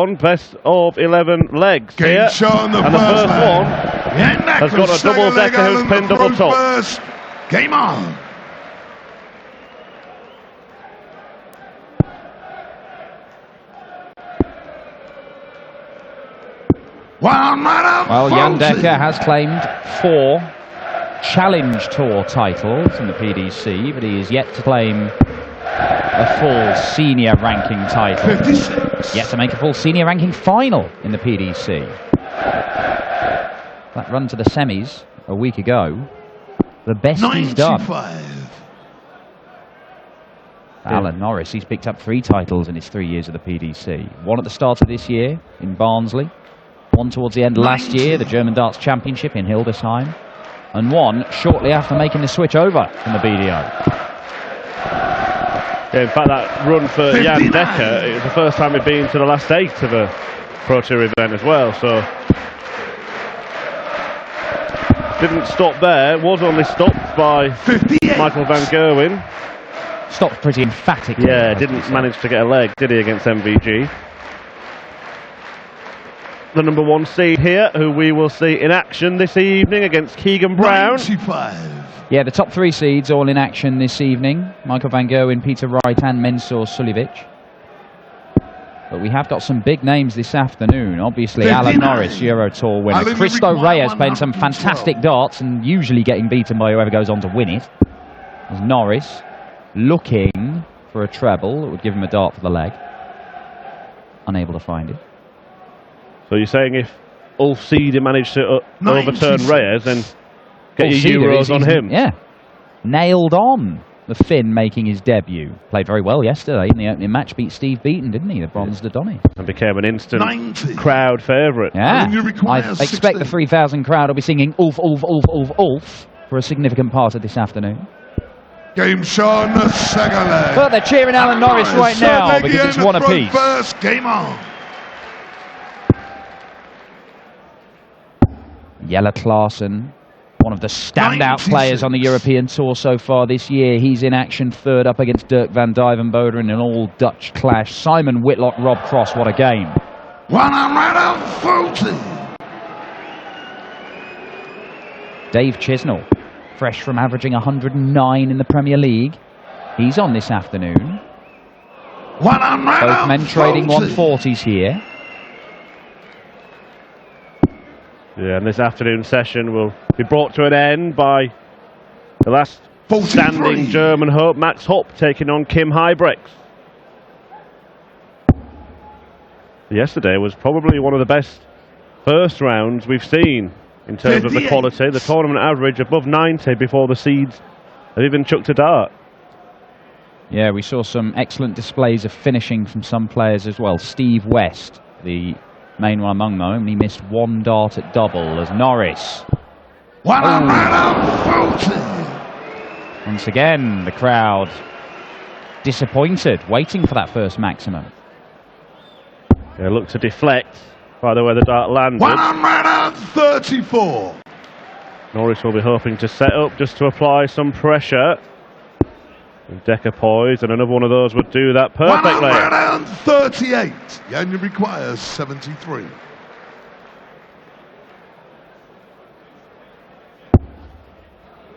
one, best of 11 legs here. And the first one has got a double Dekker who's pinned double top. First. Game on. Well, Jan Dekker has claimed 4 Challenge Tour titles in the PDC, but he is yet to claim a full senior ranking title. 56. Yet to make a full senior ranking final in the PDC. That run to the semis a week ago, the best 95. he's done. Alan Norris, he's picked up 3 titles in his 3 years of the PDC. 1 at the start of this year in Barnsley, 1 towards the end of last year, the German Darts Championship in Hildesheim, and 1 shortly after making the switch over from the BDO. Yeah, in fact, that run for 59. Jan Dekker, it was the first time he'd been to the last 8 of a Pro Tour event as well, so didn't stop there, was only stopped by 58. Michael van Gerwen. Stopped pretty emphatically. Yeah, didn't manage to get a leg, did he, against MVG? The number 1 seed here, who we will see in action this evening against Keegan Brown. 95. Yeah, the top 3 seeds all in action this evening. Michael van Gerwen, Peter Wright and Mensur Suljovic. But we have got some big names this afternoon. Obviously, 59. Alan Norris, Euro Tour winner. Christo Reyes playing some fantastic darts and usually getting beaten by whoever goes on to win it. There's Norris looking for a treble that would give him a dart for the leg. Unable to find it. So you're saying if Ulf Seeder managed to overturn Reyes, then get your Euros on him? Yeah. Nailed on the Finn making his debut. Played very well yesterday in the opening match. Beat Steve Beaton, didn't he? The Bronze Dodoni. And became an instant 90. crowd favourite. Yeah. I expect the 3,000 crowd will be singing Ulf, Ulf, Ulf, Ulf, Ulf for a significant part of this afternoon. Game Sean, the second leg. But they're cheering Alan Norris right now because it's 1 apiece. First. Game on. Jelle Klaassen, one of the standout players on the European Tour so far this year. He's in action, 3rd up against Dirk van Duijvenbode in an all-Dutch clash. Simon Whitlock, Rob Cross, what a game. 140. Dave Chisnall, fresh from averaging 109 in the Premier League. He's on this afternoon. 140. Both men trading 140s here. Yeah, and this afternoon session will be brought to an end by the last 43. standing German hope, Max Hopp, taking on Kim Huybrechts. Yesterday was probably one of the best first rounds we've seen in terms 58. of the quality. The tournament average above 90 before the seeds have even chucked a dart. Yeah, we saw some excellent displays of finishing from some players as well. Steve West, the main one among them, he missed 1 dart at double as Norris. 140. Once again, the crowd disappointed, waiting for that first maximum. Yeah, looked to deflect by the way the dart landed. 134. Norris will be hoping to set up just to apply some pressure. And Dekker poised, and another one of those would do that perfectly. 138. Jan requires 73.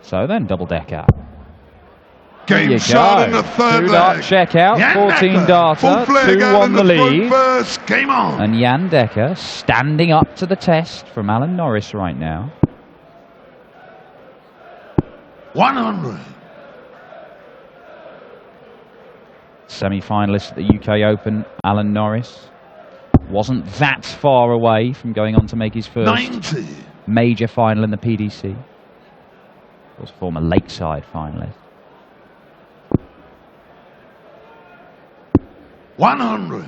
So then, double Dekker. Game shot in the 3rd 2-dart leg. check out, 14 darter, 2-1 the lead. First. Game on. And Jan Dekker standing up to the test from Alan Norris right now. 100. Semi-finalist at the UK Open, Alan Norris. Wasn't that far away from going on to make his first 90. major final in the PDC. Was a former Lakeside finalist. 100.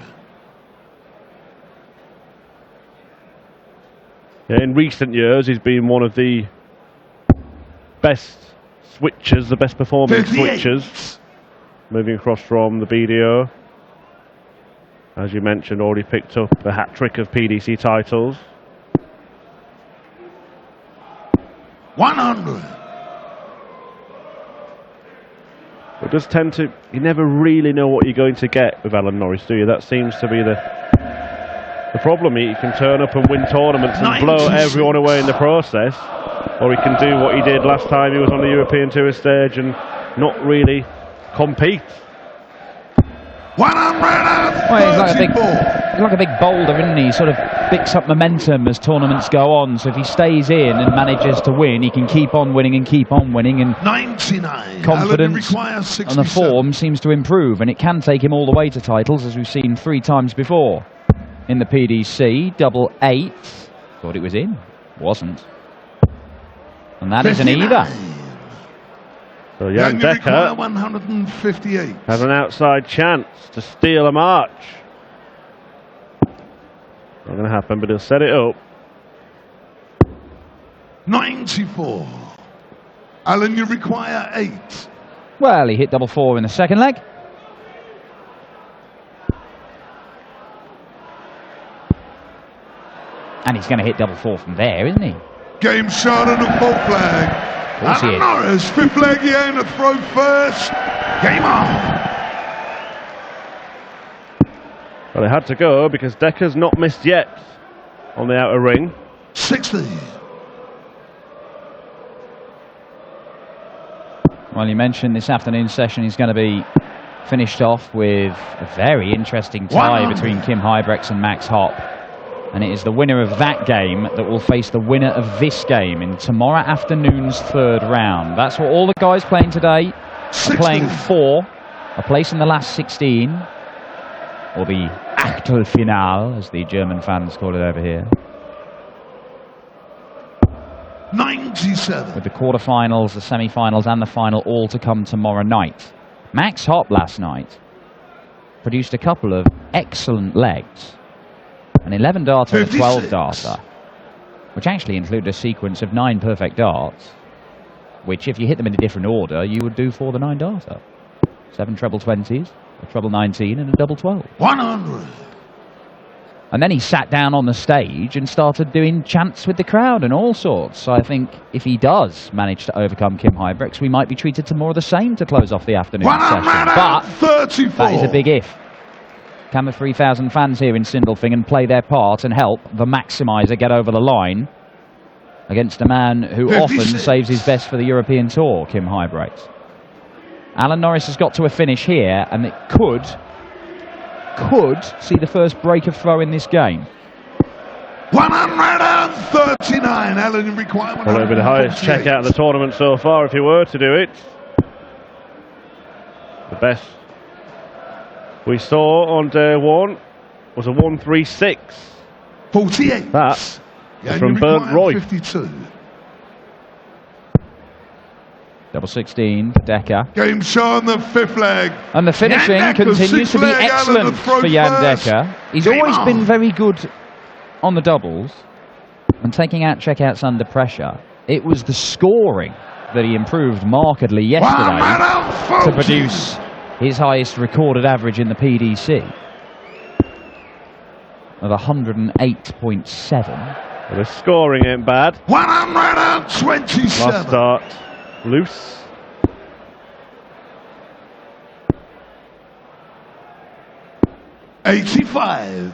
Yeah, in recent years, he's been one of the best switchers, the best performing 58. switchers. Moving across from the BDO. As you mentioned, already picked up the hat-trick of PDC titles. 100. It does tend to, you never really know what you're going to get with Alan Norris, do you? That seems to be The problem is he can turn up and win tournaments and blow everyone away in the process, or he can do what he did last time he was on the European Tour stage and not really compete. 134. Well, he's like a big boulder, isn't he? He sort of picks up momentum as tournaments go on. So if he stays in and manages to win, he can keep on winning and keep on winning. And 99. confidence and the form seems to improve. And it can take him all the way to titles, as we've seen 3 times before. In the PDC, double 8. Thought it was in. Wasn't. And that isn't either. So young Dekker 158. has an outside chance to steal a march. Not going to happen, but he'll set it up. 94. Alan, you require 8. Well, he hit double 4 in the second leg. And he's going to hit double 4 from there, isn't he? Game shot on the 4th flag. Alan Norris, 5th leg, he aimed to throw first. Game on. Well, it had to go because Dekker's not missed yet on the outer ring. 60. Well, you mentioned this afternoon's session is going to be finished off with a very interesting tie between Kim Huybrechts and Max Hopp. And it is the winner of that game that will face the winner of this game in tomorrow afternoon's 3rd round. That's what all the guys playing today are playing for. A place in the last 16. Or the Achtelfinale, as the German fans call it over here. 97. With the quarterfinals, the semi-finals and the final all to come tomorrow night. Max Hopp last night produced a couple of excellent legs. An 11 darter and a 12 darter, which actually included a sequence of 9 perfect darts, which if you hit them in a different order, you would do for the 9 darter. 7 treble 20s, a treble 19 and a double 12. 100. And then he sat down on the stage and started doing chants with the crowd and all sorts. So I think if he does manage to overcome Kim Huybrechts, we might be treated to more of the same to close off the afternoon session. But 34. That is a big if. Can the 3,000 fans here in Sindelfingen play their part and help the Maximizer get over the line against a man who 56. often saves his best for the European Tour, Kim Huybrechts? Alan Norris has got to a finish here, and it could see the first break of throw in this game. 139. Alan, requirement. Well, it'll be the highest checkout of the tournament so far if you were to do it. The best we saw on day 1 was a 136. 48. That from Bernd Roy. 52. Double 16 for Dekker. Game show on the 5th leg. And the finishing Jan Dekker, continues to be 6th leg, excellent Alan, for Jan first. Dekker. He's Game always on. been very good on the doubles and taking out checkouts under pressure. It was the scoring that he improved markedly yesterday to produce his highest recorded average in the PDC of 108.7. Well, the scoring ain't bad. 127. Last start loose. $85.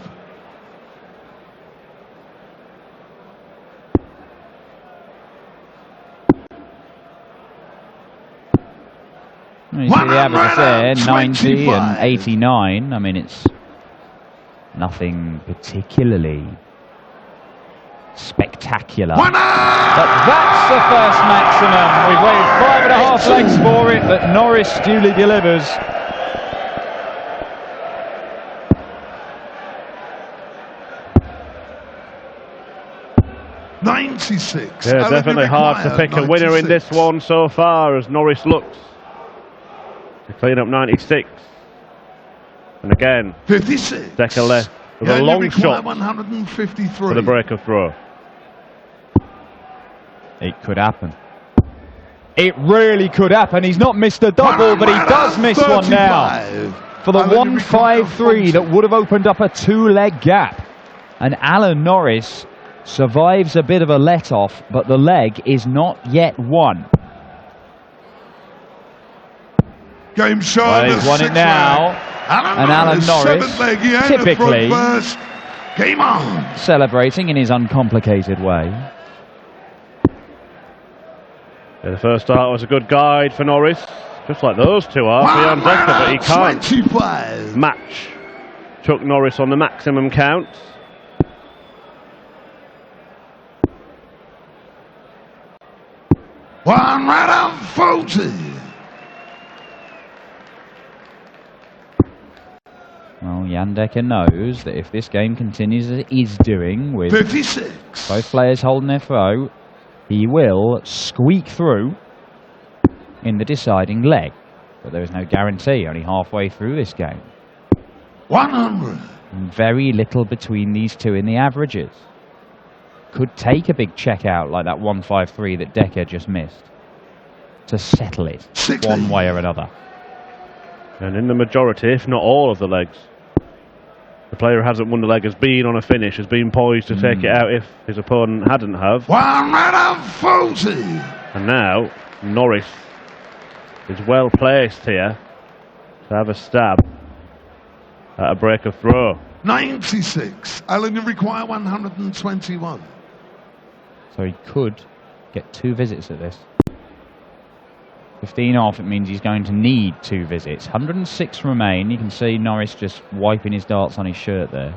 You see the averages there, 90 and 89. I mean, it's nothing particularly spectacular. But that's the first maximum. We've waited 5.5 legs for it, but Norris duly delivers. $96. Yeah, definitely hard to pick a winner in this one so far as Norris looks to clean up 96. And again, 56. Dekker left with a long shot 153. for the break of throw. It could happen. It really could happen. He's not missed a double, but he does miss one now. For the 153 that would have opened up a 2-leg gap. And Alan Norris survives a bit of a let-off, but the leg is not yet won. Game show. Well, he's won it now. And Alan Norris, typically, Game on. Celebrating in his uncomplicated way. Yeah, the first start was a good guide for Norris, just like those two are for Jan Dekker, but he can't 25. match Chuck Norris on the maximum count. $140. Well, Jan Dekker knows that if this game continues as it is doing, with 56. both players holding their throw, he will squeak through in the deciding leg. But there is no guarantee, only halfway through this game. 100. And very little between these two in the averages. Could take a big check out like that 153 that Dekker just missed to settle it 60. one way or another. And in the majority, if not all of the legs, the player who hasn't won the leg has been on a finish, has been poised to take it out if his opponent hadn't have. 140. And now, Norris is well placed here to have a stab at a break of throw. 96. Alan, you require 121. So he could get 2 visits at this. 15 off, it means he's going to need 2 visits. 106 remain. You can see Norris just wiping his darts on his shirt there.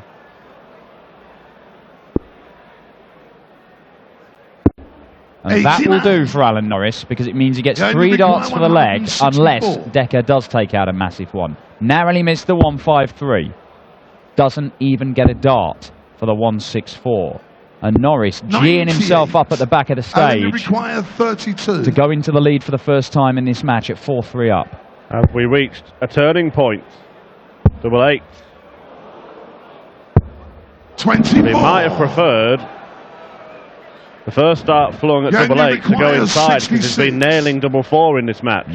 And that will do for Alan Norris, because it means he gets 3 darts for the leg, unless Dekker does take out a massive one. Narrowly missed the 153. Doesn't even get a dart for the 164. And Norris geeing himself up at the back of the stage require 32. to go into the lead for the first time in this match at 4-3 up. Have we reached a turning point? 88. 24. He might have preferred the first start flung at double 8 to go inside, because he's been nailing double 4 in this match.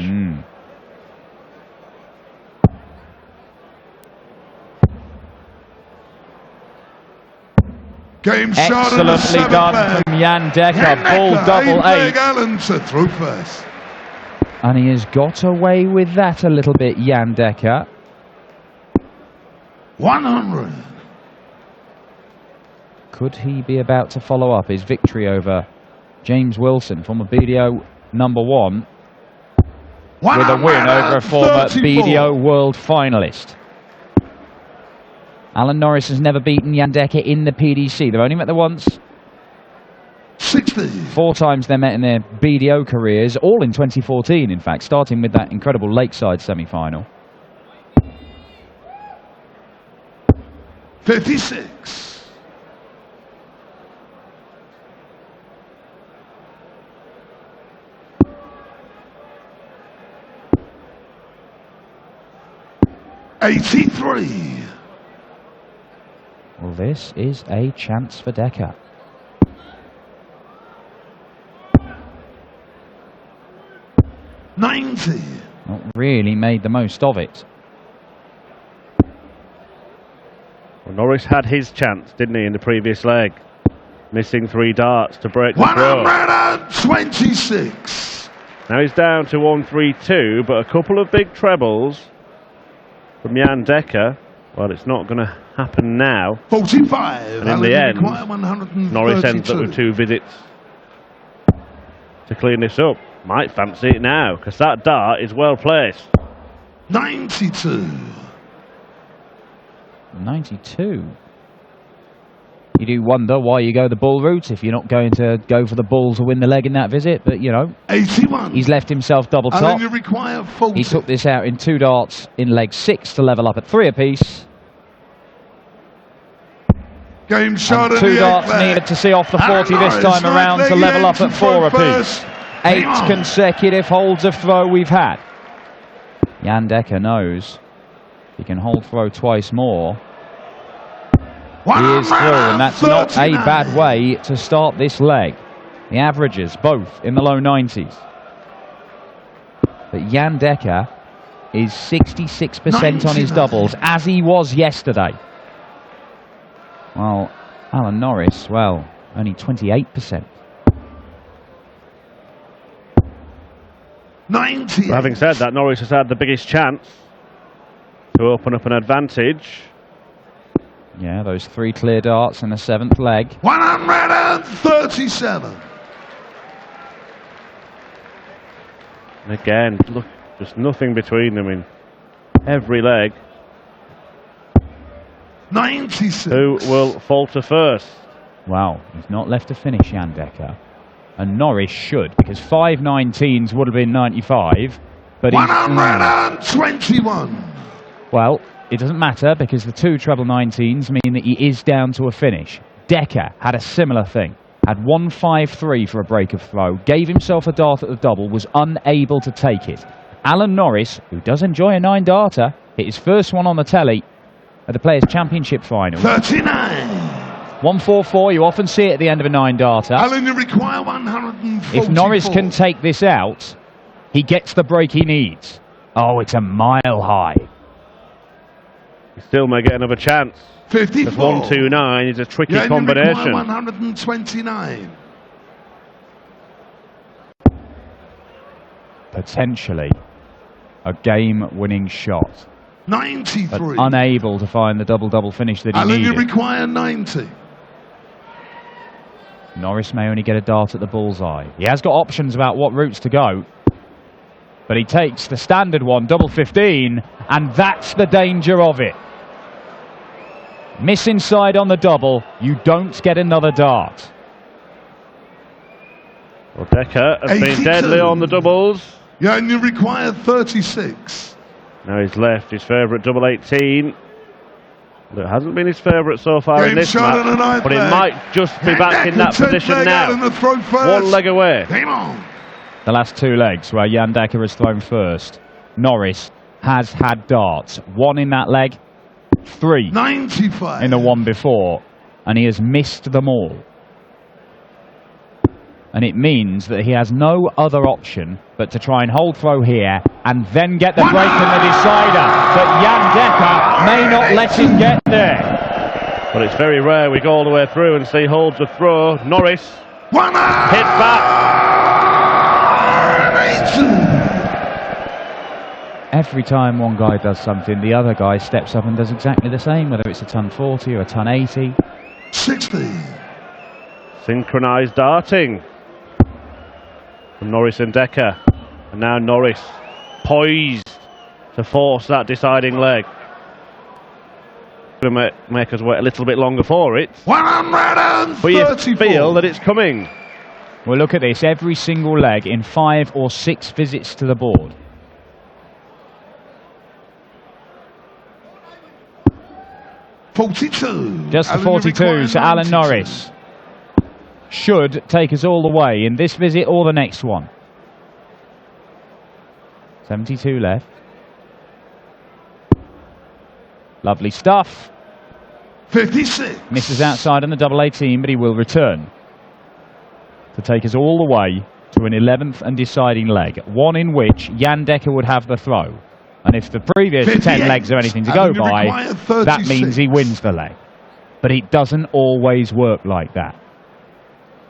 Game Excellently done from Jan Dekker. Ball double 8. Allen to through first. And he has got away with that a little bit, Jan Dekker. 100. Could he be about to follow up his victory over James Wilson, former BDO #1, with a win over a former BDO world finalist? Alan Norris has never beaten Jan Dekker in the PDC. They've only met there once. 60. 4 times they met in their BDO careers, all in 2014, in fact, starting with that incredible Lakeside semi-final. 56. $83. Well, this is a chance for Dekker. $90. Not really made the most of it. Well, Norris had his chance, didn't he, in the previous leg? Missing 3 darts to break the throw. 126. Now he's down to 132, but a couple of big trebles from Jan Dekker. Well, it's not going to happen now. 45. And in the end, Norris ends up with 2 visits to clean this up. Might fancy it now, because that dart is well placed. 92. 92. You do wonder why you go the bull route if you're not going to go for the bull to win the leg in that visit, but you know, 81. He's left himself double top. You require 40. He took this out in 2 darts in leg 6 to level up at 3 apiece. Game shot and 2 darts needed to see off the 40 this time around to level up at 4 apiece. 8 consecutive holds of throw we've had. Jan Dekker knows he can hold throw twice more. He is through, and that's not a bad way to start this leg. The averages, both in the low 90s. But Jan Dekker is 66% on his doubles, as he was yesterday. Well, Alan Norris, well, only 28%. 90. Having said that, Norris has had the biggest chance to open up an advantage. Yeah, those 3 clear darts in the 7th leg. 137. And again, look, just nothing between them in every leg. 96. Who will falter first? Wow, he's not left to finish, Jan Dekker. And Norris should, because 5 19s would have been 95. But 121. Well, it doesn't matter, because the 2 treble 19s mean that he is down to a finish. Dekker had a similar thing. Had 153 for a break of throw, gave himself a dart at the double, was unable to take it. Alan Norris, who does enjoy a 9-darter, hit his first one on the telly at the Players' Championship final. 39. 144, you often see it at the end of a 9-darter. Alan, you require 144. If Norris can take this out, he gets the break he needs. Oh, it's a mile high. He still may get another chance. 54. 129 is a tricky combination. 129. Potentially a game-winning shot. 93. But unable to find the double-double finish that he Alan, needed. you require 90. Norris may only get a dart at the bullseye. He has got options about what routes to go. But he takes the standard one, double 15, and that's the danger of it. Miss inside on the double, you don't get another dart. Well, Dekker has 82. been deadly on the doubles. Yeah, and you require 36. Now he's left his favourite double 18. It hasn't been his favourite so far Game in this shot match, and a ninth but it leg. might just be back in that position now. One leg away. Game on. The last 2 legs where Jan Dekker has thrown first. Norris has had darts. 1 in that leg, 3 95. in the one before, and he has missed them all. And it means that he has no other option but to try and hold throw here and then get the break in the decider. But Jan Dekker may not let him get there. But it's very rare we go all the way through and see holds a throw. Norris hit back. Every time one guy does something, the other guy steps up and does exactly the same, whether it's a ton 40 or a ton 80. 60. Synchronised darting from Norris and Dekker. And now Norris poised to force that deciding leg. Going to make us wait a little bit longer for it. 134. But you feel that it's coming. Well, look at this. Every single leg in 5 or 6 visits to the board. $42. Just the 42, so Alan Norris should take us all the way in this visit or the next one. 72 left. Lovely stuff. 56. Misses outside on the double 18, but he will return to take us all the way to an 11th and deciding leg, one in which Jan Dekker would have the throw. And if the previous 10 legs are anything to go by, that means he wins the leg. But it doesn't always work like that.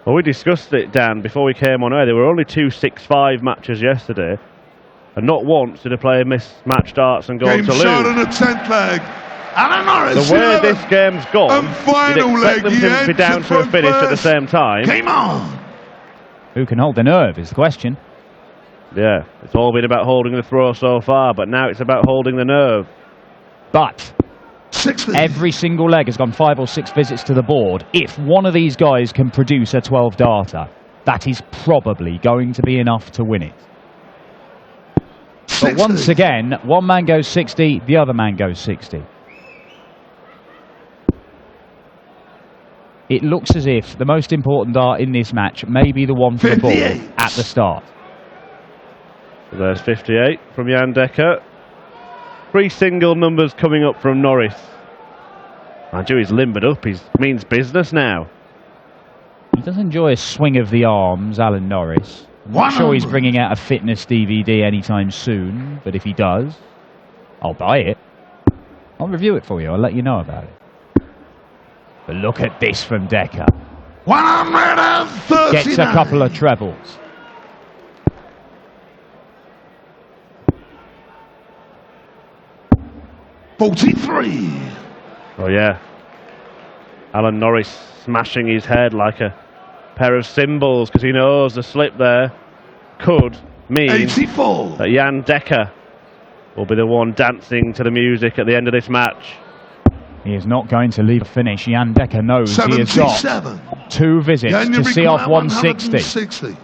Well, we discussed it, Dan, before we came on air. There were only 2 6-5 matches yesterday, and not once did a player miss match darts and go on to lose. Game shot on the 10th leg. Alan Norris. The way this game's gone, and final you'd expect leg, them to be down to a finish at the same time. Game on. Who can hold the nerve is the question. Yeah, it's all been about holding the throw so far, but now it's about holding the nerve. But 60. every single leg has gone 5 or 6 visits to the board. If one of these guys can produce a 12-darter, that is probably going to be enough to win it. 60. But once again, one man goes 60, the other man goes 60. It looks as if the most important dart in this match may be the one for the ball at the start. So there's 58 from Jan Dekker. 3 single numbers coming up from Norris. Mind you, he's limbered up. He means business now. He does enjoy a swing of the arms, Alan Norris. I'm not sure he's bringing out a fitness DVD anytime soon, but if he does, I'll buy it. I'll review it for you. I'll let you know about it. But look at this from Dekker. 139. Gets a couple of trebles. $43. Oh yeah, Alan Norris smashing his head like a pair of cymbals because he knows the slip there could mean 84. that Jan Dekker will be the one dancing to the music at the end of this match. He is not going to leave a finish. Jan Dekker knows he has got 2 visits Jan, to see off 160. 160.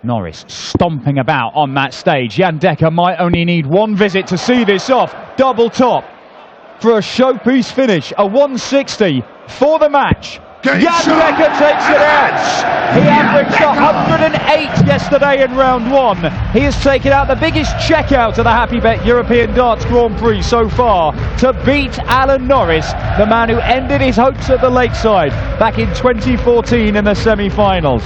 Norris stomping about on that stage. Jan Dekker might only need 1 visit to see this off. Double top for a showpiece finish. A 160 for the match. Jan Dekker takes it out. He averaged 108 yesterday in round 1. He has taken out the biggest checkout of the Happy Bet European Darts Grand Prix so far to beat Alan Norris, the man who ended his hopes at the Lakeside back in 2014 in the semi-finals.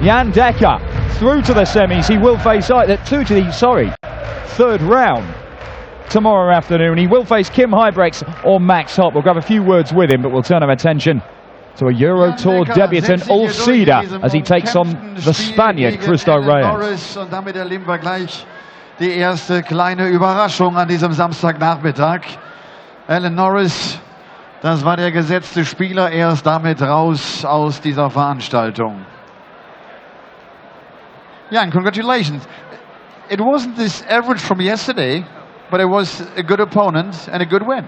Jan Dekker through to the semis. He will face third round tomorrow afternoon. He will face Kim Huybrechts or Max Hopp. We'll grab a few words with him, but we'll turn our attention to a Euro Tour debutant Ulf Sieder as he takes on the Spaniard Cristo Reyes. Und damit erleben wir gleich die erste kleine Überraschung an diesem Samstagnachmittag. Alan Norris, das war der gesetzte Spieler, er ist damit raus aus dieser Veranstaltung. Jan, congratulations. It wasn't this average from yesterday, but it was a good opponent and a good win.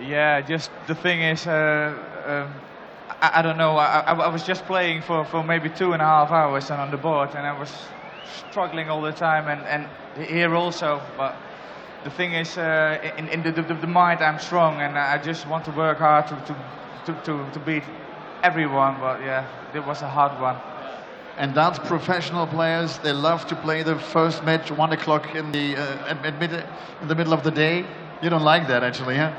Yeah, just the thing is, I don't know, I was just playing for maybe 2.5 hours and on the board, and I was struggling all the time, and here also, but the thing is, in the mind I'm strong, and I just want to work hard to beat everyone, but yeah, it was a hard one. And that's professional players, they love to play the first match 1 o'clock in the middle of the day. You don't like that actually, huh?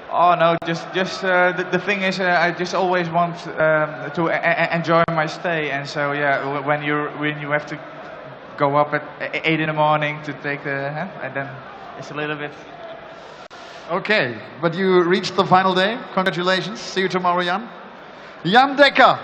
Oh no, just the thing is, I just always want to enjoy my stay, and so yeah, when you have to go up at 8 in the morning to take the, and then it's a little bit. Okay, but you reached the final day. Congratulations. See you tomorrow, Jan. Jan Dekker.